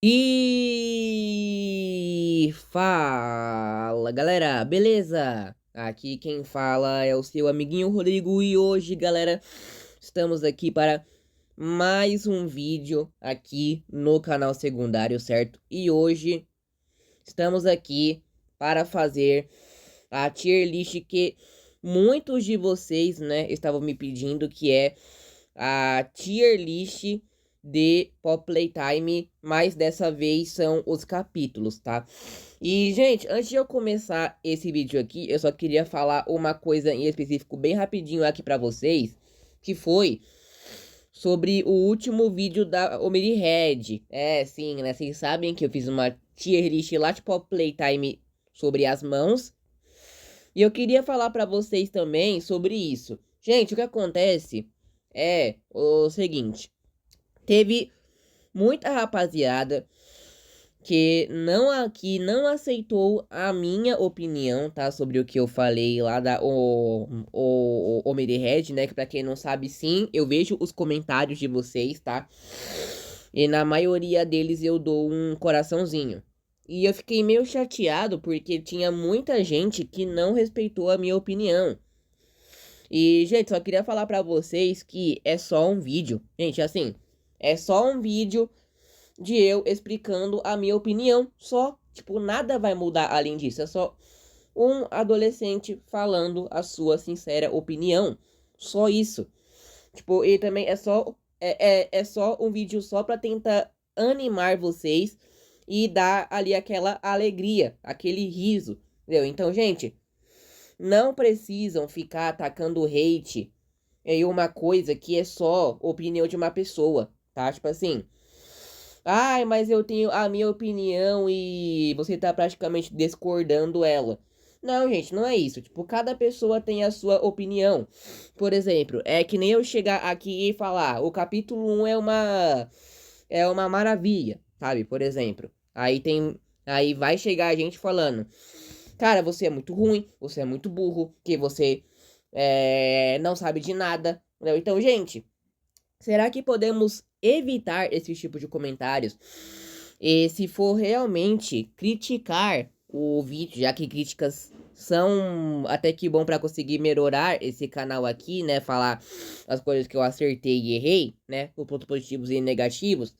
E fala galera, beleza? Aqui quem fala é o seu amiguinho Rodrigo e hoje, galera, estamos aqui para mais um vídeo aqui no canal secundário, certo? E hoje estamos aqui para fazer a tier list que muitos de vocês, né, estavam me pedindo, que é a tier list de Pop Playtime, mas dessa vez são os capítulos, tá? E, gente, antes de eu começar esse vídeo aqui, eu só queria falar uma coisa em específico bem rapidinho aqui pra vocês, que foi sobre o último vídeo da Omiri Red. É, sim, né? Vocês sabem que eu fiz uma tier list lá de Pop Playtime sobre as mãos. E eu queria falar pra vocês também sobre isso. Gente, o que acontece é o seguinte. Teve muita rapaziada que não aceitou a minha opinião, tá? Sobre o que eu falei lá da o Red, né? Que pra quem não sabe, sim, eu vejo os comentários de vocês, tá? E na maioria deles eu dou um coraçãozinho. E eu fiquei meio chateado porque tinha muita gente que não respeitou a minha opinião. E, gente, só queria falar pra vocês que é só um vídeo. Gente, assim, é só um vídeo de eu explicando a minha opinião. Só, tipo, nada vai mudar além disso. É só um adolescente falando a sua sincera opinião. Só isso. Tipo, e também é só um vídeo só pra tentar animar vocês e dar ali aquela alegria, aquele riso, entendeu? Então, gente, não precisam ficar atacando hate em uma coisa que é só opinião de uma pessoa, tá? Tipo assim, ai, mas eu tenho a minha opinião e você tá praticamente discordando ela. Não, gente, não é isso. Tipo, cada pessoa tem a sua opinião. Por exemplo, é que nem eu chegar aqui e falar, o capítulo um é uma maravilha, sabe? Por exemplo. Aí vai chegar a gente falando, cara, você é muito ruim, você é muito burro, que você não sabe de nada. Entendeu? Então, gente, será que podemos evitar esse tipo de comentários? E se for realmente criticar o vídeo, já que críticas são até que bom para conseguir melhorar esse canal aqui, né? Falar as coisas que eu acertei e errei, né? Os pontos positivos e negativos.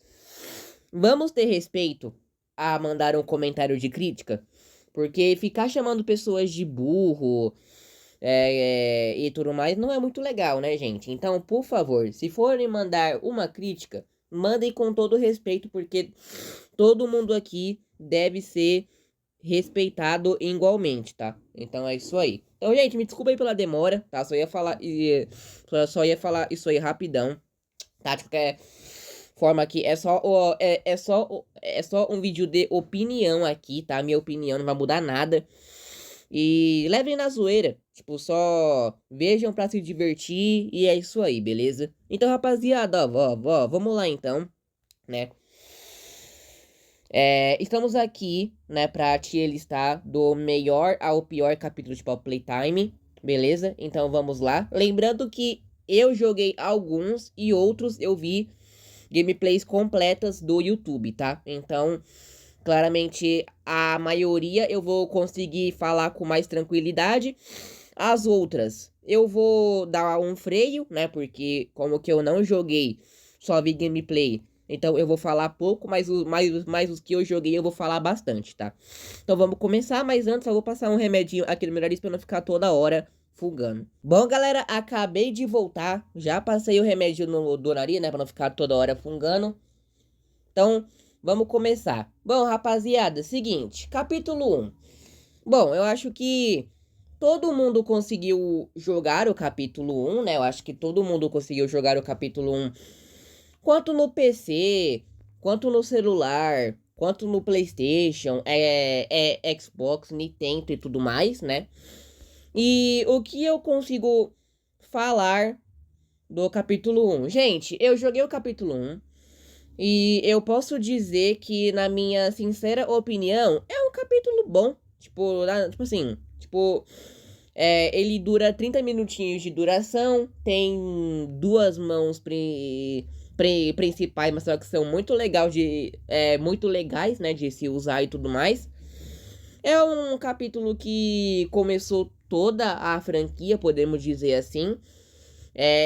Vamos ter respeito a mandar um comentário de crítica, porque ficar chamando pessoas de burro e tudo mais não é muito legal, né, gente? Então, por favor, se forem mandar uma crítica, mandem com todo respeito, porque todo mundo aqui deve ser respeitado igualmente, tá? Então é isso aí. Então, gente, me desculpa aí pela demora, tá? Só ia falar isso aí rapidão, tá? De qualquer forma aqui, é só um vídeo de opinião aqui, tá? Minha opinião não vai mudar nada. E levem na zoeira. Tipo, só vejam pra se divertir e é isso aí, beleza? Então, rapaziada, ó, vamos lá então, né? Estamos aqui, né, pra te listar do melhor ao pior capítulo de Pop Playtime, beleza? Então vamos lá. Lembrando que eu joguei alguns e outros eu vi gameplays completas do YouTube, tá? Então, claramente, a maioria eu vou conseguir falar com mais tranquilidade. As outras, eu vou dar um freio, né? Porque como que eu não joguei, só vi gameplay. Então eu vou falar pouco, mas os que eu joguei eu vou falar bastante, tá? Então vamos começar, mas antes eu vou passar um remedinho aqui no meu nariz pra não ficar toda hora fungando. Bom, galera, acabei de voltar. Já passei o remédio do nariz, né? Pra não ficar toda hora fungando. Então, vamos começar. Bom, rapaziada, seguinte, capítulo 1. Bom, eu acho que todo mundo conseguiu jogar o capítulo 1, né? Eu acho que todo mundo conseguiu jogar o capítulo 1, quanto no PC, quanto no celular, quanto no PlayStation, Xbox, Nintendo e tudo mais, né? E o que eu consigo falar do capítulo 1? Gente, eu joguei o capítulo 1 e eu posso dizer que, na minha sincera opinião, é um capítulo bom. Tipo assim, ele dura 30 minutinhos de duração, tem duas mãos principais, mas só que são muito muito legais, né, de se usar e tudo mais. É um capítulo que começou toda a franquia, podemos dizer assim.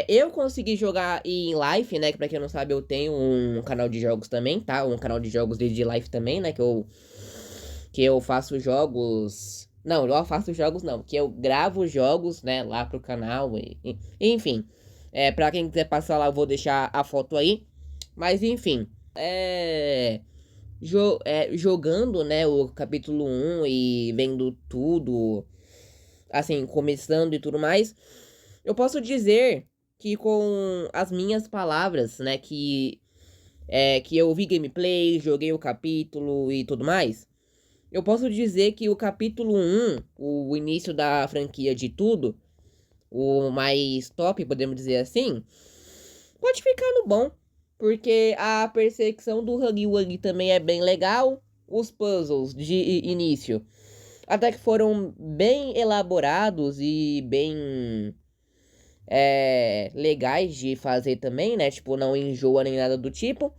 Eu consegui jogar em live, né? Que pra quem não sabe, eu tenho um canal de jogos também, tá? Um canal de jogos de live também, né? Que eu faço jogos. Não, eu faço jogos não. Que eu gravo jogos, né? Lá pro canal. Enfim. Pra quem quiser passar lá, eu vou deixar a foto aí. Mas enfim. Jogando, né? O capítulo 1 e vendo tudo. Assim, começando e tudo mais. Eu posso dizer que com as minhas palavras, né, que eu vi gameplay, joguei o capítulo e tudo mais, eu posso dizer que o capítulo 1, o início da franquia de tudo, o mais top, podemos dizer assim, pode ficar no bom, porque a perseguição do Huggy Wuggy também é bem legal, os puzzles de início até que foram bem elaborados e bem legais de fazer também, né? Tipo, não enjoa nem nada do tipo.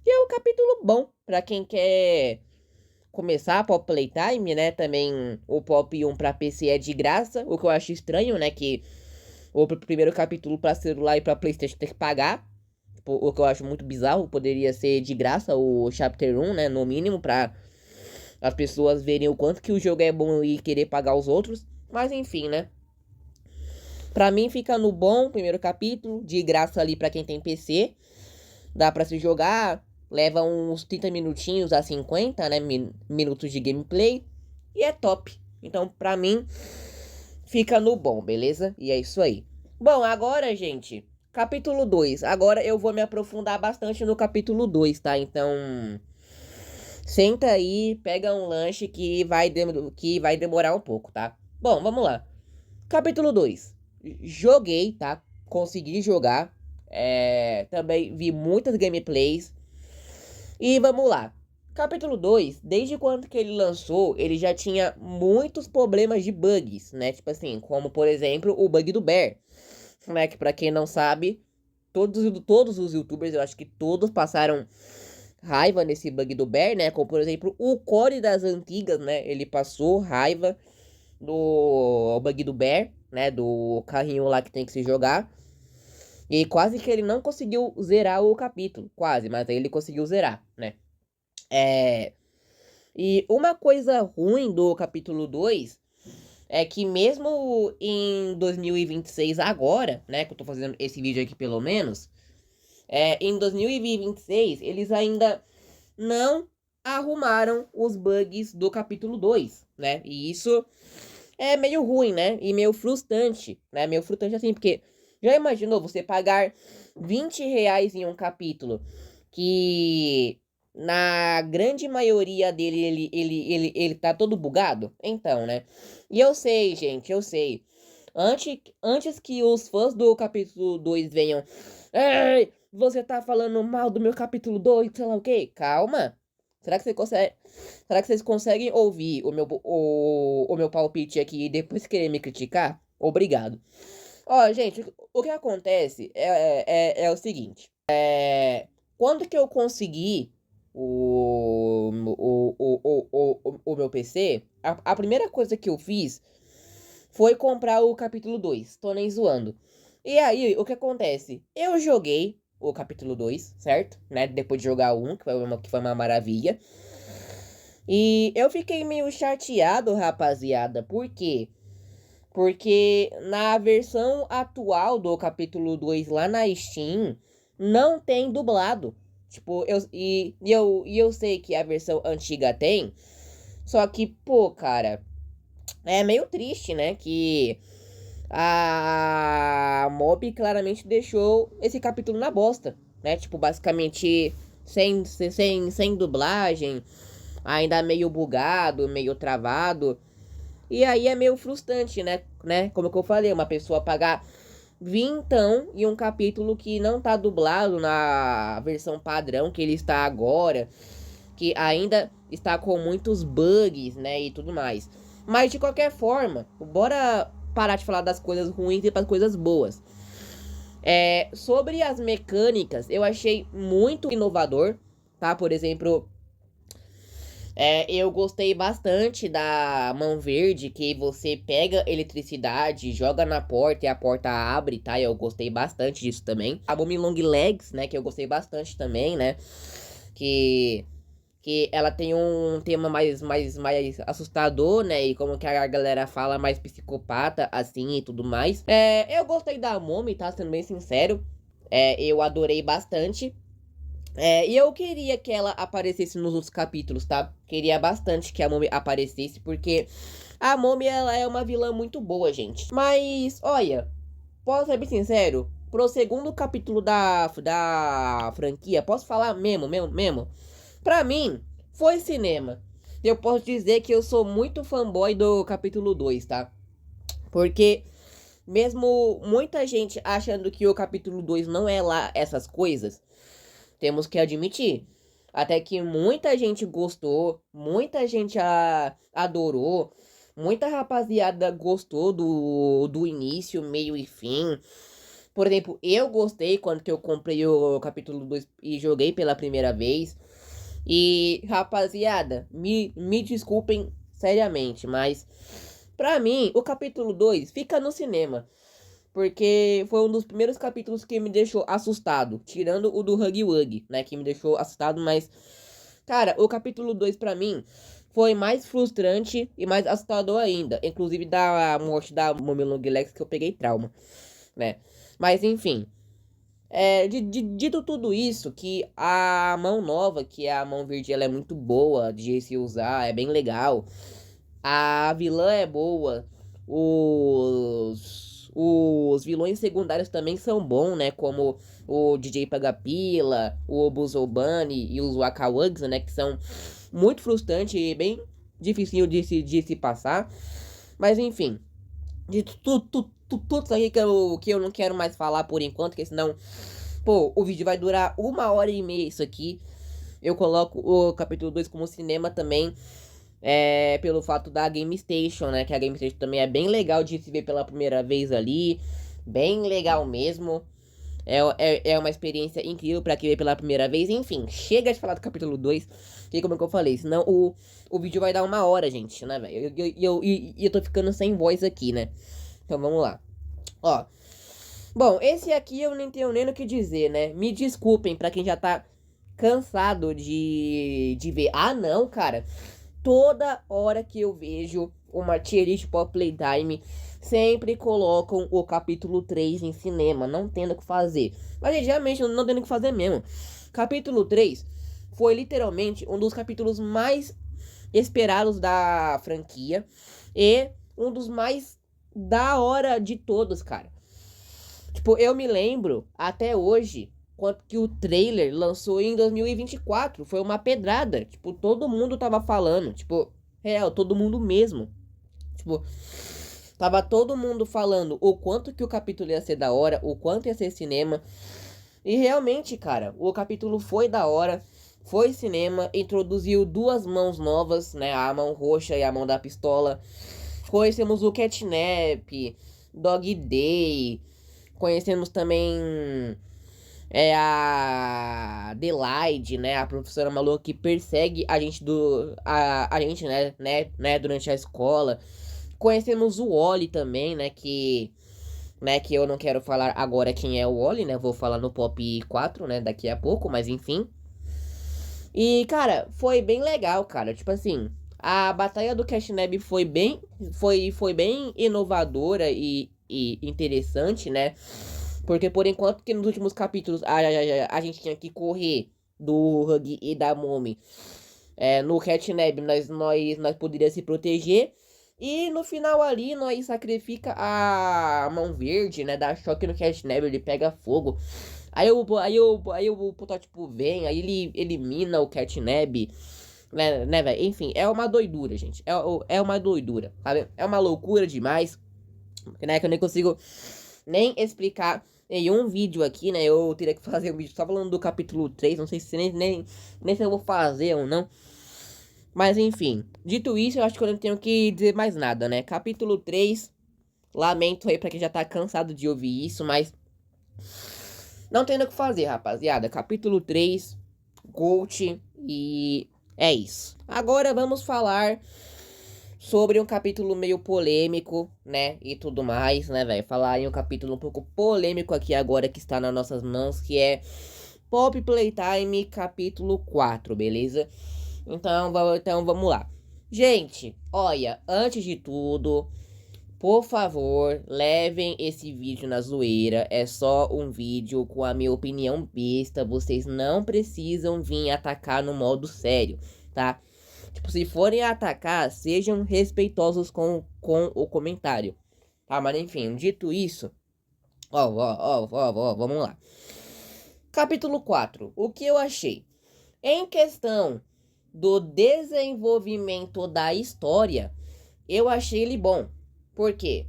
E é um capítulo bom pra quem quer começar Pop Playtime, né? Também o Pop 1 pra PC é de graça, o que eu acho estranho, né? Que o primeiro capítulo pra celular e pra PlayStation tem que pagar. Tipo, o que eu acho muito bizarro, poderia ser de graça o Chapter 1, né? No mínimo, pra as pessoas verem o quanto que o jogo é bom e querer pagar os outros. Mas enfim, né? Pra mim fica no bom primeiro capítulo, de graça ali pra quem tem PC. Dá pra se jogar, leva uns 30 minutinhos a 50, né, minutos de gameplay. E é top. Então pra mim fica no bom, beleza? E é isso aí. Bom, agora, gente, capítulo 2. Agora eu vou me aprofundar bastante no capítulo 2, tá? Então, senta aí, pega um lanche que vai demorar um pouco, tá? Bom, vamos lá. Capítulo 2. Joguei, tá? Consegui jogar. Também vi muitas gameplays. E vamos lá. Capítulo 2, desde quando que ele lançou, ele já tinha muitos problemas de bugs, né? Tipo assim, como por exemplo, o bug do Bear. Né? Que pra quem não sabe, todos os youtubers, eu acho que todos passaram raiva nesse bug do Bear, né? Como por exemplo, o Core das antigas, né? Ele passou raiva do bug do Bear, né? Do carrinho lá que tem que se jogar. E quase que ele não conseguiu zerar o capítulo. Quase, mas aí ele conseguiu zerar, né? E uma coisa ruim do capítulo 2 é que mesmo em 2026 agora, né? Que eu tô fazendo esse vídeo aqui pelo menos. Em 2026 eles ainda não arrumaram os bugs do capítulo 2, né? E isso é meio ruim, né? E meio frustrante, né? Meio frustrante assim, porque já imaginou você pagar R$ 20 em um capítulo que na grande maioria dele ele tá todo bugado? Então, né? E eu sei, gente, eu sei. Antes que os fãs do capítulo 2 venham. Ei, você tá falando mal do meu capítulo 2, sei lá o quê? Calma. Será que você consegue. Será que vocês conseguem ouvir o meu palpite aqui e depois querer me criticar? Obrigado. Ó, gente, o que acontece é o seguinte. Quando que eu consegui o meu PC, a primeira coisa que eu fiz foi comprar o capítulo 2. Tô nem zoando. E aí, o que acontece? Eu joguei o capítulo 2, certo? Né? Depois de jogar o 1, que foi uma maravilha. E eu fiquei meio chateado, rapaziada. Por quê? Porque na versão atual do capítulo 2 lá na Steam, não tem dublado. Tipo, eu sei que a versão antiga tem. Só que, pô, cara, é meio triste, né? Que a Mob claramente deixou esse capítulo na bosta, né? Tipo, basicamente sem dublagem, ainda meio bugado, meio travado. E aí é meio frustrante, né? Como que eu falei, uma pessoa pagar vintão em um capítulo que não tá dublado na versão padrão que ele está agora, que ainda está com muitos bugs, né, e tudo mais. Mas de qualquer forma, bora parar de falar das coisas ruins e ir para as coisas boas. Sobre as mecânicas, eu achei muito inovador, tá? Por exemplo, eu gostei bastante da mão verde, que você pega eletricidade, joga na porta e a porta abre, tá? Eu gostei bastante disso também. A Mummy Long Legs, né, que eu gostei bastante também, né? Que que ela tem um tema mais assustador, né? E como que a galera fala, mais psicopata, assim, e tudo mais. Eu gostei da Mommy, tá? Sendo bem sincero. Eu adorei bastante. E eu queria que ela aparecesse nos outros capítulos, tá? Queria bastante que a Mommy aparecesse, porque a Mommy, ela é uma vilã muito boa, gente. Mas, olha, posso ser bem sincero? Pro segundo capítulo da franquia, posso falar mesmo? Pra mim, foi cinema. Eu posso dizer que eu sou muito fanboy do capítulo 2, tá? Porque mesmo muita gente achando que o capítulo 2 não é lá essas coisas, temos que admitir. Até que muita gente gostou, muita gente adorou, muita rapaziada gostou do início, meio e fim. Por exemplo, eu gostei quando que eu comprei o capítulo 2 e joguei pela primeira vez. E, rapaziada, me desculpem seriamente, mas pra mim, o capítulo 2 fica no cinema. Porque foi um dos primeiros capítulos que me deixou assustado. Tirando o do Huggy Wuggy, né? Que me deixou assustado, mas... Cara, o capítulo 2 pra mim foi mais frustrante e mais assustador ainda. Inclusive da morte da Mommy Long Legs, que eu peguei trauma, né? Mas enfim... Dito tudo isso, que a mão nova, que é a mão verde, ela é muito boa de se usar, é bem legal. A vilã é boa. Os vilões secundários também são bons, né? Como o DJ Pagapila, o Buzobani e os Wakawugs, né? Que são muito frustrantes e bem difícil de se passar. Mas enfim, de tudo isso aqui que eu não quero mais falar por enquanto, porque senão, pô, o vídeo vai durar 1h30 isso aqui. Eu coloco o capítulo 2 como cinema também, pelo fato da Game Station, né? Que a Game Station também é bem legal de se ver pela primeira vez ali. Bem legal mesmo. É uma experiência incrível pra quem vê pela primeira vez. Enfim, chega de falar do capítulo 2. Que como é que eu falei? Senão o vídeo vai dar 1 hora, gente, né, velho? E eu tô ficando sem voz aqui, né? Então vamos lá. Ó. Bom, esse aqui eu nem tenho nem o que dizer, né? Me desculpem pra quem já tá cansado de ver. Ah, não, cara. Toda hora que eu vejo uma tier list Pop Playtime, sempre colocam o capítulo 3 em cinema, não tendo o que fazer. Mas realmente não tendo o que fazer mesmo. Capítulo 3 foi literalmente um dos capítulos mais esperados da franquia e um dos mais da hora de todos, cara. Tipo, eu me lembro até hoje quanto que o trailer lançou em 2024. Foi uma pedrada. Tipo, todo mundo tava falando. Tipo, real, todo mundo mesmo. Tipo, tava todo mundo falando o quanto que o capítulo ia ser da hora, o quanto ia ser cinema. E realmente, cara, o capítulo foi da hora. Foi cinema, introduziu duas mãos novas, né? A mão roxa e a mão da pistola. Conhecemos o Catnap, Dog Day. Conhecemos também a Adelaide, né? A professora maluca que persegue a gente a gente, né, durante a escola. Conhecemos o Wally também, né, que eu não quero falar agora quem é o Wally, né? Vou falar no Pop 4, né, daqui a pouco, mas enfim. E, cara, foi bem legal, cara. Tipo assim, a batalha do Catnap foi bem inovadora e interessante, né? Porque por enquanto que nos últimos capítulos a gente tinha que correr do Huggy e da Mommy. No Catnap nós poderíamos se proteger. E no final ali nós sacrifica a mão verde, né? Dá choque no Catnap, ele pega fogo. Aí o protótipo vem, aí ele elimina o Catnap, né, velho? Enfim, é uma doidura, gente. É uma doidura, sabe? É uma loucura demais, né? Que eu nem consigo nem explicar em um vídeo aqui, né? Eu teria que fazer um vídeo só falando do capítulo 3. Não sei se nem se eu vou fazer ou não. Mas enfim, dito isso, eu acho que eu não tenho que dizer mais nada, né? Capítulo 3, lamento aí pra quem já tá cansado de ouvir isso, mas Não tem o que fazer, rapaziada. Capítulo 3, Gold, e é isso. Agora vamos falar sobre um capítulo meio polêmico, né, e tudo mais, né, velho. Falar em um capítulo um pouco polêmico aqui agora que está nas nossas mãos, que é Pop Playtime capítulo 4, beleza? Então vamos lá. Gente, olha, antes de tudo, por favor, levem esse vídeo na zoeira. É só um vídeo com a minha opinião besta. Vocês não precisam vir atacar no modo sério, tá? Tipo, se forem atacar, sejam respeitosos com o comentário. Tá, mas enfim, dito isso, vamos lá. Capítulo 4. O que eu achei? Em questão do desenvolvimento da história, eu achei ele bom. Por quê?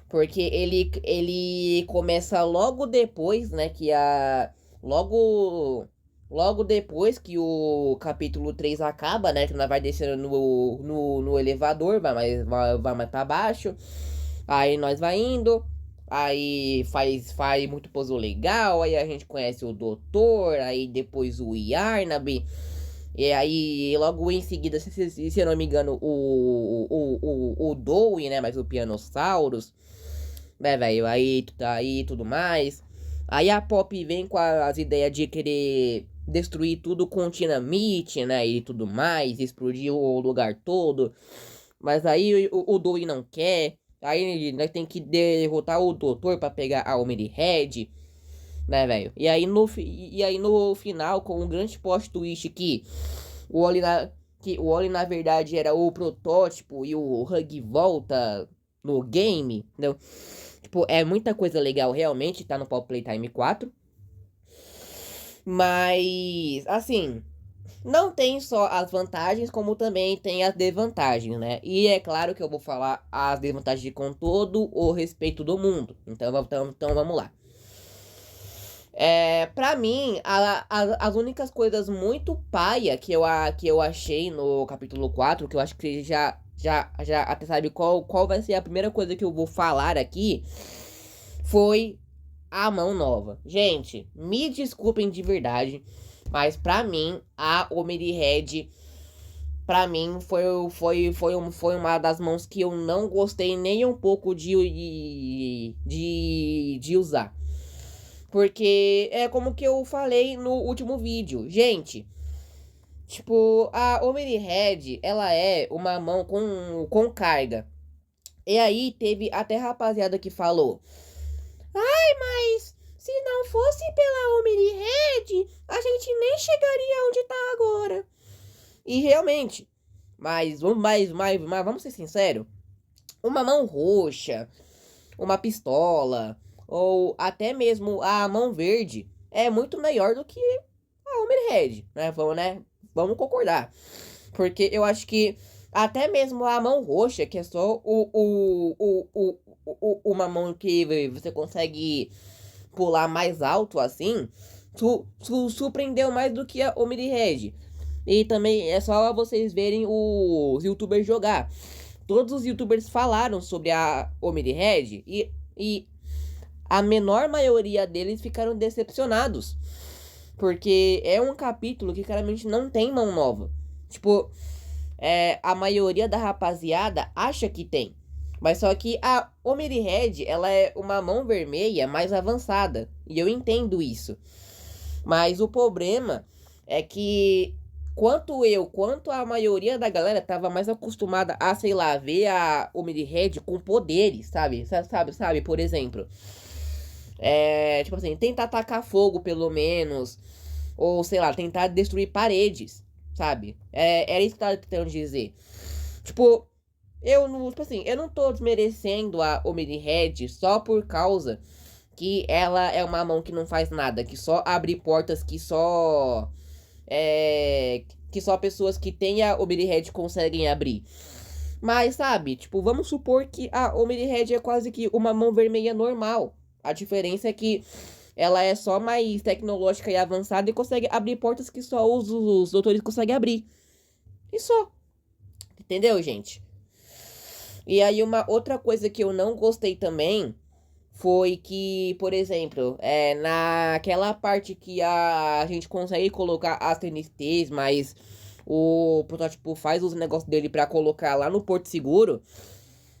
Porque ele começa logo depois, né, que a... Logo depois que o capítulo 3 acaba, né, que nós vai descendo no elevador, vai mais pra baixo. Aí nós vai indo, aí faz muito puzzle legal, aí a gente conhece o doutor, aí depois o Yarnaby. E aí, logo em seguida, se eu não me engano, o Dowie, né? Mas o Pianosaurus, né, velho? Aí tudo mais. Aí a Pop vem com as ideias de querer destruir tudo com dinamite, né? E tudo mais, explodir o lugar todo. Mas aí o Dowie não quer. Aí nós tem que derrotar o doutor pra pegar a Omni Red, né, velho? E aí no final, com um grande plot twist que o Oli na verdade era o protótipo e o Hug volta no game, entendeu? Tipo, é muita coisa legal realmente, tá no Pop Playtime 4. Mas, assim, não tem só as vantagens, como também tem as desvantagens, né? E é claro que eu vou falar as desvantagens com todo o respeito do mundo. Então vamos lá. Pra mim, as únicas coisas muito paia que eu achei no capítulo 4, que eu acho que já até sabe qual vai ser a primeira coisa que eu vou falar aqui, foi a mão nova. Gente, me desculpem de verdade, mas pra mim, a Omni Red, pra mim, foi uma das mãos que eu não gostei nem um pouco de usar. Porque é como que eu falei no último vídeo. Gente, tipo, a Omni Red, ela é uma mão com carga. E aí teve até rapaziada que falou: ai, mas se não fosse pela Omni Red, a gente nem chegaria onde tá agora. E realmente, mas vamos ser sinceros, uma mão roxa, uma pistola, ou até mesmo a mão verde, é muito melhor do que a Omni Red, né? Vamos concordar. Porque eu acho que até mesmo a mão roxa, que é só uma mão que você consegue pular mais alto assim, surpreendeu mais do que a Omni Red. E também é só vocês verem os youtubers jogar. Todos os youtubers falaram sobre a Omni Red e a menor maioria deles ficaram decepcionados. Porque é um capítulo que claramente não tem mão nova. Tipo, a maioria da rapaziada acha que tem. Mas só que a Omni Red, ela é uma mão vermelha mais avançada. E eu entendo isso. Mas o problema é que quanto a maioria da galera tava mais acostumada a, sei lá, ver a Omni Red com poderes, sabe? Por exemplo, tipo assim, tentar atacar fogo pelo menos, ou sei lá, tentar destruir paredes, sabe? Era isso que eu tava tentando dizer. Tipo, eu não tô desmerecendo a Omni Red só por causa que ela é uma mão que não faz nada, que só abre portas, que só pessoas que têm a Omni Red conseguem abrir. Mas, sabe, tipo, vamos supor que a Omni Red é quase que uma mão vermelha normal. A diferença é que ela é só mais tecnológica e avançada e consegue abrir portas que só os doutores conseguem abrir. E só. Entendeu, gente? E aí uma outra coisa que eu não gostei também foi que, por exemplo, naquela parte que a gente consegue colocar as TNTs, mas o protótipo faz os negócios dele pra colocar lá no Porto Seguro.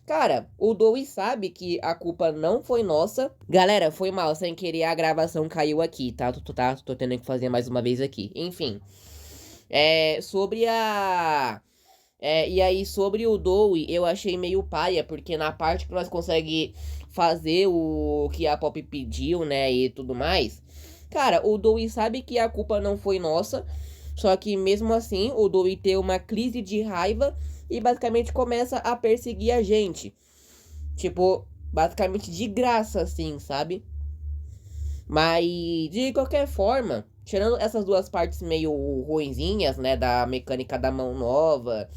Cara, o Dowie sabe que a culpa não foi nossa. Galera, foi mal, sem querer a gravação caiu aqui, tá? Tô tendo que fazer mais uma vez aqui. Enfim, sobre a... e aí, sobre o Dowie, eu achei meio paia, porque na parte que nós conseguimos fazer o que a Pop pediu, né, e tudo mais, cara, o Dowie sabe que a culpa não foi nossa, só que mesmo assim, o Dowie tem uma crise de raiva e basicamente começa a perseguir a gente. Tipo, basicamente de graça, assim, sabe? Mas, de qualquer forma, tirando essas duas partes meio ruinzinhas, né, da mecânica da mão nova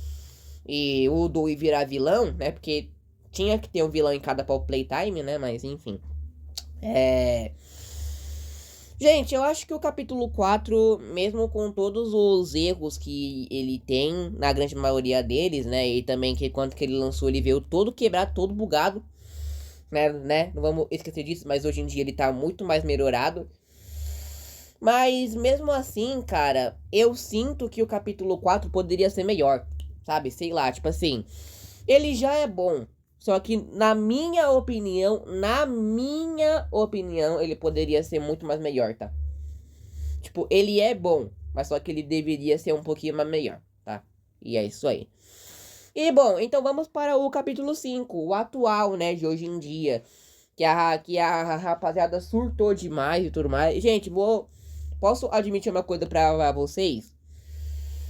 e o Dewey virar vilão, né, porque tinha que ter um vilão em cada Playtime, né, mas enfim. Gente, eu acho que o capítulo 4, mesmo com todos os erros que ele tem, na grande maioria deles, né, e também que quando que ele lançou ele veio todo quebrado, todo bugado, né, não vamos esquecer disso, mas hoje em dia ele tá muito mais melhorado. Mas mesmo assim, cara, eu sinto que o capítulo 4 poderia ser melhor, sabe? Sei lá, tipo assim, ele já é bom, só que na minha opinião, ele poderia ser muito mais melhor, tá? Tipo, ele é bom, mas só que ele deveria ser um pouquinho mais melhor, tá? E é isso aí. E bom, então vamos para o capítulo 5, o atual, né, de hoje em dia. Que a rapaziada surtou demais e tudo mais. Gente, posso admitir uma coisa pra vocês?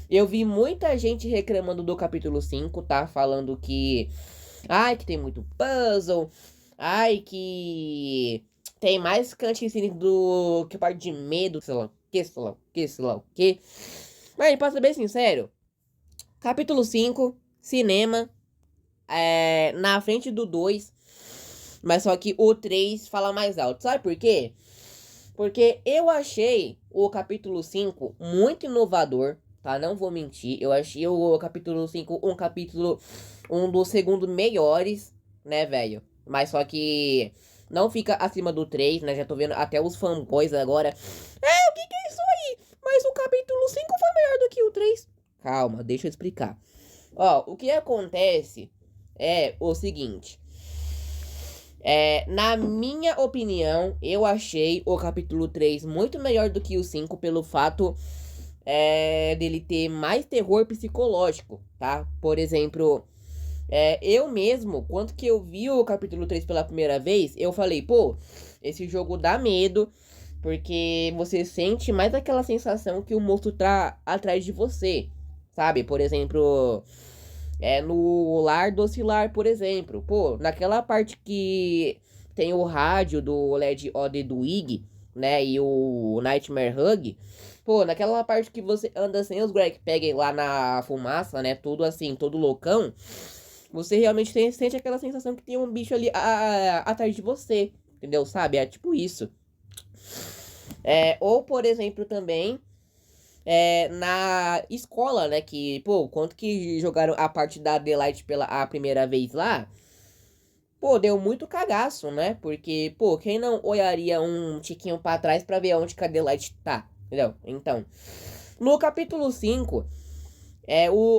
Eu vi muita gente reclamando do capítulo 5, tá? Falando que... Ai, que tem muito puzzle. Ai, que... Tem mais cutscene do que parte de medo, sei lá o que, sei lá o que, sei lá o que. Mas, pra ser bem sincero, capítulo 5, cinema, na frente do 2, mas só que o 3 fala mais alto. Sabe por quê? Porque eu achei o capítulo 5 muito inovador, tá? Não vou mentir. Eu achei o capítulo 5 um dos segundos melhores, né, velho? Mas só que não fica acima do 3, né? Já tô vendo até os fanboys agora. O que é isso aí? Mas o capítulo 5 foi melhor do que o 3. Calma, deixa eu explicar. Ó, o que acontece é o seguinte. Na minha opinião, eu achei o capítulo 3 muito melhor do que o 5 pelo fato dele ter mais terror psicológico, tá? Por exemplo, eu mesmo, quando que eu vi o capítulo 3 pela primeira vez, eu falei, pô, esse jogo dá medo, porque você sente mais aquela sensação que o monstro tá atrás de você, sabe? Por exemplo... no Lar do Oscilar, por exemplo. Pô, naquela parte que tem o rádio do LED Ode do Ig, né? E o Nightmare Hug. Pô, naquela parte que você anda sem os Greg peguem lá na fumaça, né? Tudo assim, todo loucão. Você realmente sente aquela sensação que tem um bicho ali atrás de você. Entendeu? Sabe? É tipo isso. Ou, por exemplo, também na escola, né? Que, pô, quanto que jogaram a parte da Adelaide pela a primeira vez lá, pô, deu muito cagaço, né? Porque, pô, quem não olharia um tiquinho pra trás pra ver onde que a Adelaide tá, entendeu? Então, no capítulo 5,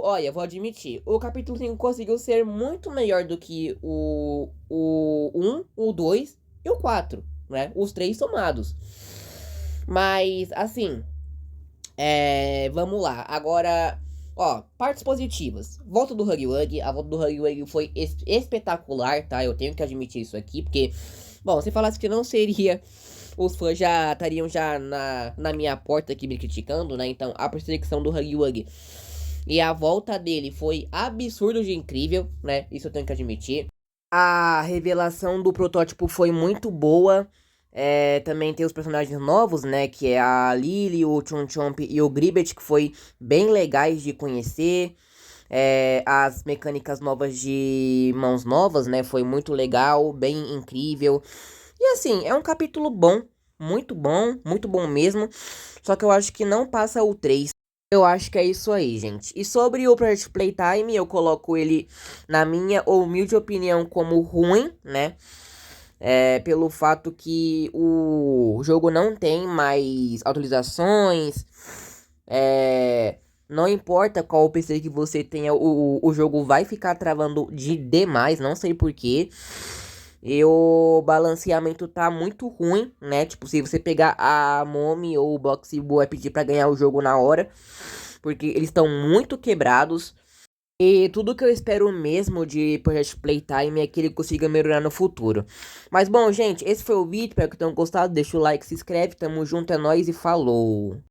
olha, vou admitir, o capítulo 5 conseguiu ser muito melhor do que o 1, o 2 e o 4, né? Os três somados. Mas, assim... vamos lá. Agora, ó, partes positivas. Volta do Huggy Wuggy. A volta do Huggy Wuggy foi espetacular, tá? Eu tenho que admitir isso aqui, porque... Bom, se falasse que não seria... Os fãs já estariam já na minha porta aqui me criticando, né? Então, a perseguição do Huggy Wuggy e a volta dele foi absurdo de incrível, né? Isso eu tenho que admitir. A revelação do protótipo foi muito boa. Também tem os personagens novos, né? Que é a Lily, o Chun Chomp e o Gribbet, que foi bem legais de conhecer. As mecânicas novas de mãos novas, né? Foi muito legal, bem incrível. E assim, é um capítulo bom, muito bom mesmo. Só que eu acho que não passa o 3. Eu acho que é isso aí, gente. E sobre o Project Playtime, eu coloco ele, na minha humilde opinião, como ruim, né? pelo fato que o jogo não tem mais atualizações. Não importa qual PC que você tenha, o jogo vai ficar travando de demais, não sei por quê. E o balanceamento tá muito ruim, né? Tipo, se você pegar a Momi ou o Bloxibu vai pedir pra ganhar o jogo na hora, porque eles estão muito quebrados. E tudo que eu espero mesmo de Project Playtime é que ele consiga melhorar no futuro. Mas bom, gente, esse foi o vídeo. Espero que tenham gostado. Deixa o like, se inscreve. Tamo junto, é nóis e falou!